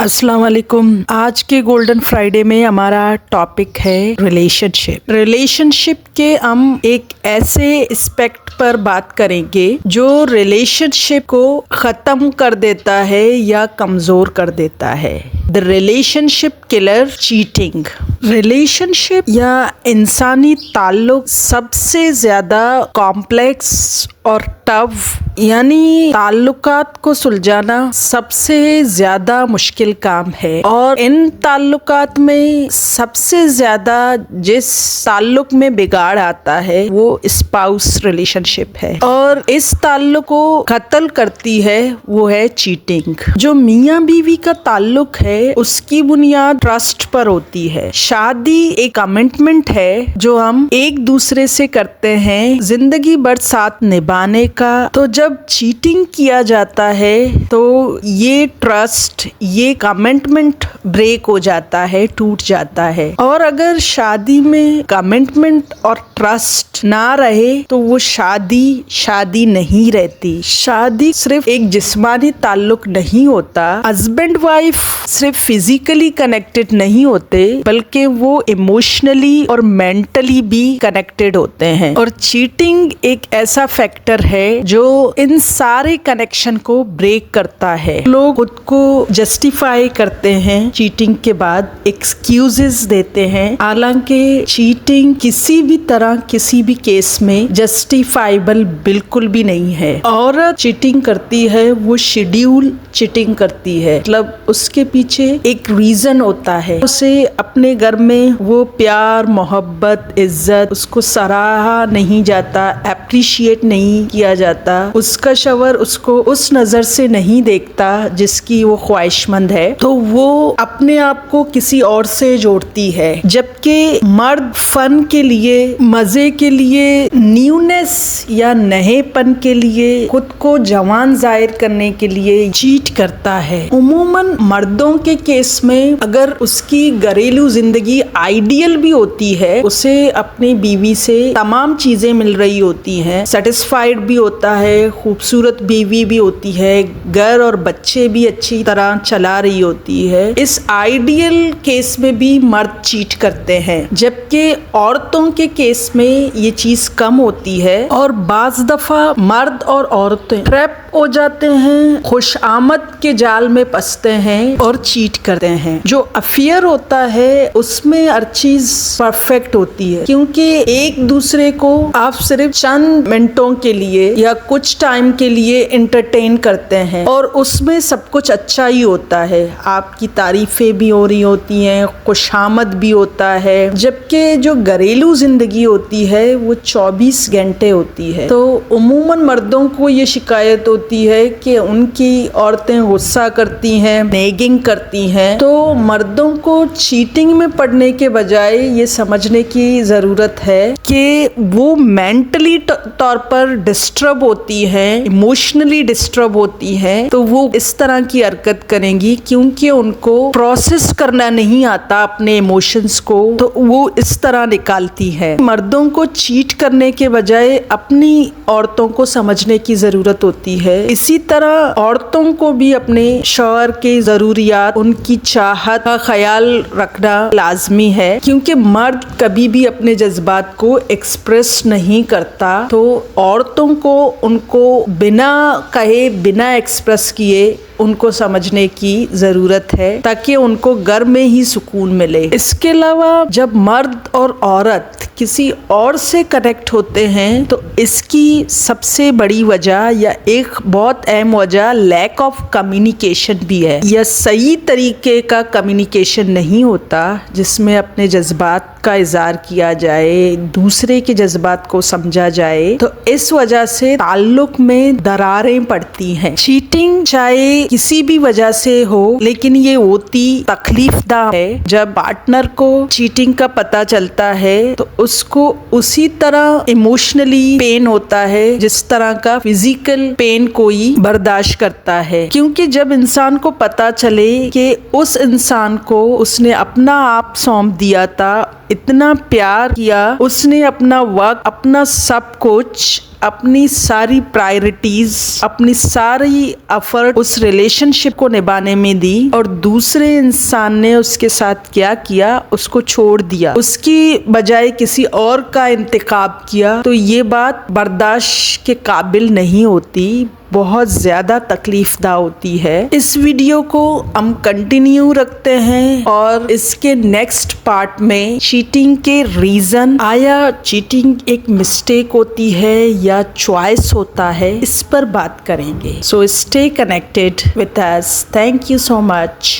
अस्सलाम वालेकुम। आज के गोल्डन फ्राइडे में हमारा टॉपिक है रिलेशनशिप के हम एक ऐसे एस्पेक्ट पर बात करेंगे जो रिलेशनशिप को ख़त्म कर देता है या कमज़ोर कर देता है। The relationship killer, cheating. Relationship या इंसानी ताल्लुक सबसे ज़्यादा कॉम्प्लेक्स और टफ यानी ताल्लुकात को सुलझाना सबसे ज़्यादा मुश्किल काम है, और इन ताल्लुकात में सबसे ज़्यादा जिस ताल्लुक में बिगाड़ आता है वो स्पाउस रिलेशनशिप है, और इस ताल्लुक को कत्ल करती है वो है चीटिंग। जो मियाँ बीवी का ताल्लुक है उसकी बुनियाद ट्रस्ट पर होती है। शादी एक कमिटमेंट है जो हम एक दूसरे से करते हैं जिंदगी भर साथ निभाने का। तो जब चीटिंग किया जाता है तो ये ट्रस्ट, ये कमिटमेंट ब्रेक हो जाता है, टूट जाता है। और अगर शादी में कमिटमेंट और ट्रस्ट ना रहे तो वो शादी नहीं रहती। शादी सिर्फ एक जिस्मानी ताल्लुक नहीं होता। हस्बैंड वाइफ सिर्फ फिजिकली कनेक्टेड नहीं होते बल्कि वो इमोशनली और मेंटली भी कनेक्टेड होते हैं। और चीटिंग एक ऐसा फैक्टर है जो इन सारे कनेक्शन को ब्रेक करता है। लोग खुद को जस्टिफाई करते हैं, चीटिंग के बाद एक्सक्यूजेस देते हैं, हालांकि चीटिंग किसी भी तरह किसी भी केस में जस्टिफाइबल बिल्कुल भी नहीं है। औरत चीटिंग करती है वो शेड्यूल चीटिंग करती है, मतलब उसके पीछे एक रीजन होता है। उसे अपने घर में वो प्यार, मोहब्बत, इज्जत उसको सराहा नहीं जाता, एप्रिशिएट नहीं किया जाता। उसका शौहर उसको उस नजर से नहीं देखता जिसकी वो ख्वाहिशमंद है, तो वो अपने आप को किसी और से जोड़ती है। जबकि मर्द फन के लिए, मजे के लिए, न्यूनेस या नएपन के लिए, खुद को जवान जाहिर करने के लिए चीट करता है। उमूमन मर्दों के केस में अगर उसकी घरेलू जिंदगी आइडियल भी होती है, उसे अपनी बीवी से तमाम चीजें मिल रही होती हैं, सेटिस्फाइड भी होता है, खूबसूरत बीवी भी होती है, घर और बच्चे भी अच्छी तरह चला रही होती है, इस आइडियल केस में भी मर्द चीट करते हैं। जबकि औरतों के केस में ये चीज कम होती है, और बाज दफा मर्द और औरतें ट्रैप हो जाते हैं, खुशामद के जाल में फंसते हैं और चीट करते हैं। जो अफेयर होता है उसमें हर चीज परफेक्ट होती है, क्योंकि एक दूसरे को आप सिर्फ चंद मिनटों के लिए या कुछ टाइम के लिए एंटरटेन करते हैं, और उसमें सब कुछ अच्छा ही होता है। आपकी तारीफें भी हो रही होती हैं, खुशामद भी होता है। जबकि जो घरेलू जिंदगी होती है वो 24 घंटे होती है। तो उमूमन मर्दों को ये शिकायत होती है कि उनकी औरतें गुस्सा करती हैं, नेगिंग करती हैं। तो मर्दों को चीटिंग में पड़ने के बजाय ये समझने की ज़रूरत है कि वो मेंटली तौर पर डिस्टर्ब होती हैं, इमोशनली डिस्टर्ब होती हैं, तो वो इस तरह की हरकत करेंगी क्योंकि उनको प्रोसेस करना नहीं आता अपने इमोशंस को, तो वो इस तरह निकालती है। मर्दों को चीट करने के बजाय अपनी औरतों को समझने की ज़रूरत होती है। इसी तरह औरतों को भी अपने शौहर के ज़रूरियात, उनकी चाहत का ख्याल रखना लाजमी है, क्योंकि मर्द कभी भी अपने जज्बात को एक्सप्रेस नहीं करता। तो औरतों को उनको बिना कहे, बिना एक्सप्रेस किए उनको समझने की ज़रूरत है, ताकि उनको घर में ही सुकून मिले। इसके अलावा जब मर्द और औरत किसी और से कनेक्ट होते हैं तो इसकी सबसे बड़ी वजह या एक बहुत अहम वजह लैक ऑफ कम्युनिकेशन भी है, या सही तरीके का कम्युनिकेशन नहीं होता जिसमें अपने जज्बात का इज़हार किया जाए, दूसरे के जज्बात को समझा जाए। तो इस वजह से ताल्लुक में दरारें पड़ती हैं। चीटिंग चाहे किसी भी वजह से हो, लेकिन ये होती तकलीफदा है। जब पार्टनर को चीटिंग का पता चलता है तो उसको उसी तरह इमोशनली पेन होता है जिस तरह का फिजिकल पेन कोई बर्दाश्त करता है, क्योंकि जब इंसान को पता चले कि उस इंसान को उसने अपना आप सौंप दिया था, इतना प्यार किया, उसने अपना वक्त, अपना सब कुछ अपनी सारी प्रायोरिटीज, अपनी सारी एफर्ट उस रिलेशनशिप को निभाने में दी और दूसरे इंसान ने उसके साथ क्या किया, उसको छोड़ दिया, उसकी बजाय किसी और का इंतखाब किया, तो ये बात बर्दाश्त के काबिल नहीं होती, बहुत ज़्यादा तकलीफदा होती है। इस वीडियो को हम कंटिन्यू रखते हैं और इसके नेक्स्ट पार्ट में चीटिंग के रीज़न, आया चीटिंग एक मिस्टेक होती है या चॉइस होता है, इस पर बात करेंगे। So stay connected with us. Thank you so much.